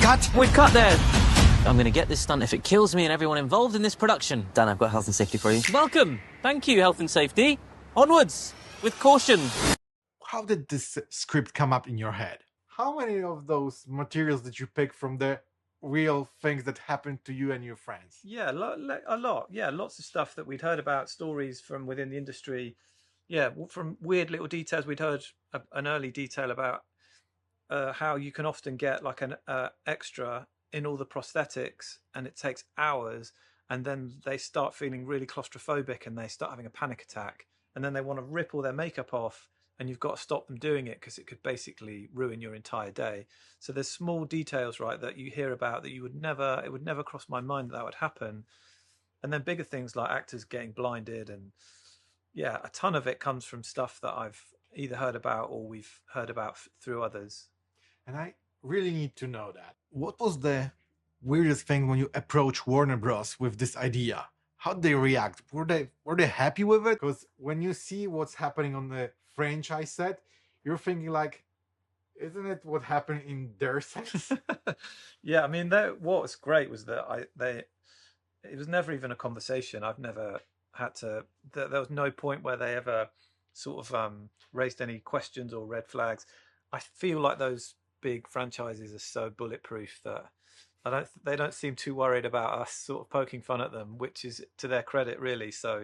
cut? We've cut there. I'm going to get this stunt if it kills me and everyone involved in this production. Dan, I've got health and safety for you. Welcome. Thank you, health and safety. Onwards, with caution. How did this script come up in your head? How many of those materials did you pick from the real things that happened to you and your friends? Yeah, a lot. Yeah, lots of stuff that we'd heard about, stories from within the industry. Yeah, from weird little details. We'd heard an early detail about how you can often get like an extra in all the prosthetics, and it takes hours, and then they start feeling really claustrophobic and they start having a panic attack, and then they want to rip all their makeup off, and you've got to stop them doing it because it could basically ruin your entire day. So there's small details, right, that you hear about that it would never cross my mind that would happen. And then bigger things like actors getting blinded, and yeah, a ton of it comes from stuff that I've either heard about or we've heard about through others. And I really need to know that. What was the weirdest thing when you approach Warner Bros. With this idea? How did they react? Were they happy with it? Because when you see what's happening on the franchise set, you're thinking like, isn't it what happened in their sets? Yeah, I mean, what was great was that it was never even a conversation. I've never had to. There was no point where they ever sort of raised any questions or red flags. I feel like those big franchises are so bulletproof that they don't seem too worried about us sort of poking fun at them, which is to their credit, really. So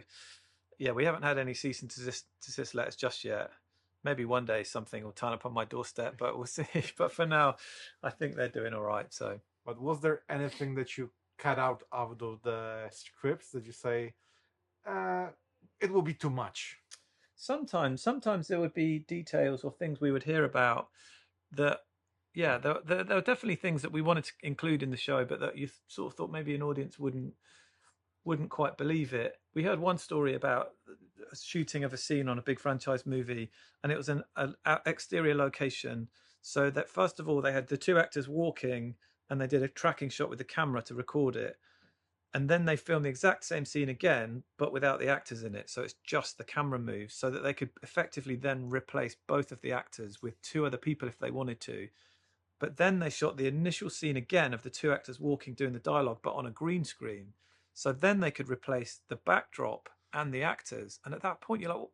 yeah, we haven't had any cease and desist letters just yet. Maybe one day something will turn up on my doorstep, but we'll see. But for now, I think they're doing all right. So, but was there anything that you cut out of the scripts that you say it will be too much? Sometimes there would be details or things we would hear about that. Yeah, there were definitely things that we wanted to include in the show, but that you sort of thought maybe an audience wouldn't quite believe it. We heard one story about a shooting of a scene on a big franchise movie, and it was an exterior location. So that first of all, they had the two actors walking, and they did a tracking shot with the camera to record it. And then they filmed the exact same scene again, but without the actors in it. So it's just the camera moves, so that they could effectively then replace both of the actors with two other people if they wanted to. But then they shot the initial scene again of the two actors walking, doing the dialogue, but on a green screen. So then they could replace the backdrop and the actors. And at that point, you're like, well,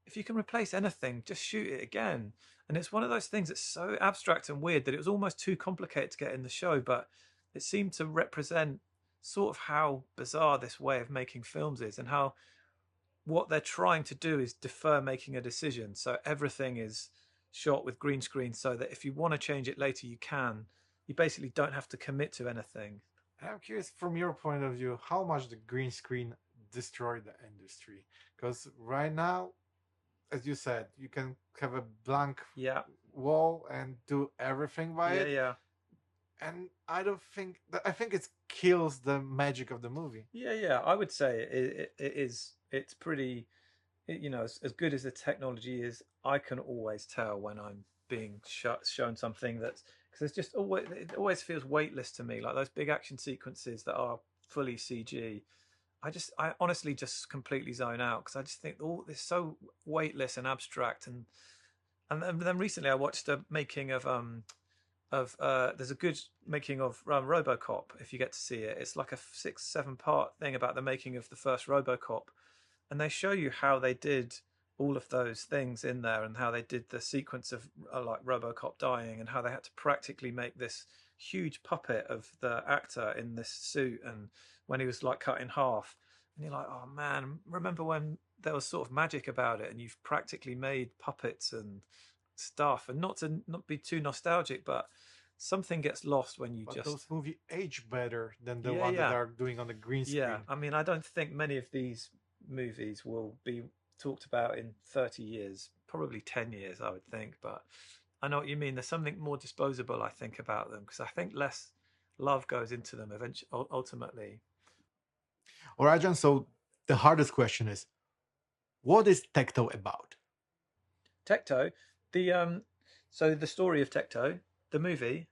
if you can replace anything, just shoot it again. And it's one of those things that's so abstract and weird that it was almost too complicated to get in the show, but it seemed to represent sort of how bizarre this way of making films is, and how what they're trying to do is defer making a decision. So everything is shot with green screen so that if you want to change it later, you can. You basically don't have to commit to anything. I'm curious, from your point of view, how much the green screen destroyed the industry? Because right now, as you said, you can have a blank wall and do everything by it. Yeah. And I think it kills the magic of the movie. Yeah. I would say it's pretty, as good as the technology is, I can always tell when I'm being shown something that's, because it always feels weightless to me, like those big action sequences that are fully CG. I honestly just completely zone out, because I just think it's so weightless and abstract. And then recently I watched a making of there's a good making of RoboCop, if you get to see it. It's like a 6-7 part thing about the making of the first RoboCop, and they show you how they did all of those things in there, and how they did the sequence of like RoboCop dying, and how they had to practically make this huge puppet of the actor in this suit, and when he was like cut in half, and you're like, oh man, remember when there was sort of magic about it, and you've practically made puppets and stuff. And not be too nostalgic, but something gets lost when you those movies age better than the one that are doing on the green screen. Yeah, I mean, I don't think many of these movies will be talked about in 30 years, probably 10 years, I would think. But I know what you mean. There's something more disposable, I think, about them, because I think less love goes into them ultimately. All right, John, so the hardest question is, what is Tekto about? Tekto, so the story of Tekto, the movie,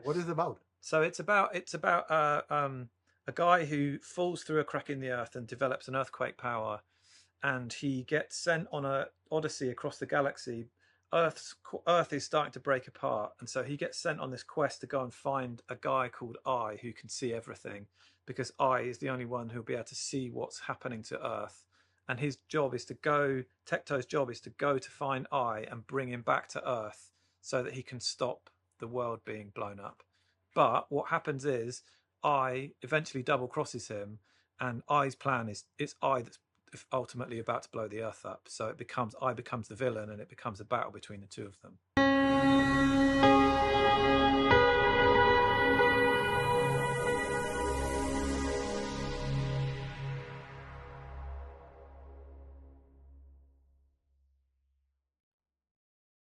what is it about? So it's about a guy who falls through a crack in the earth and develops an earthquake power, and he gets sent on a odyssey across the galaxy Earth is starting to break apart, and so he gets sent on this quest to go and find a guy called I who can see everything, because I is the only one who'll be able to see what's happening to Earth. And his job is to go. Tekto's job is to go to find I and bring him back to Earth so that he can stop the world being blown up. But what happens is I eventually double crosses him, and I's plan is it's I that's ultimately about to blow the Earth up. So I becomes the villain, and it becomes a battle between the two of them.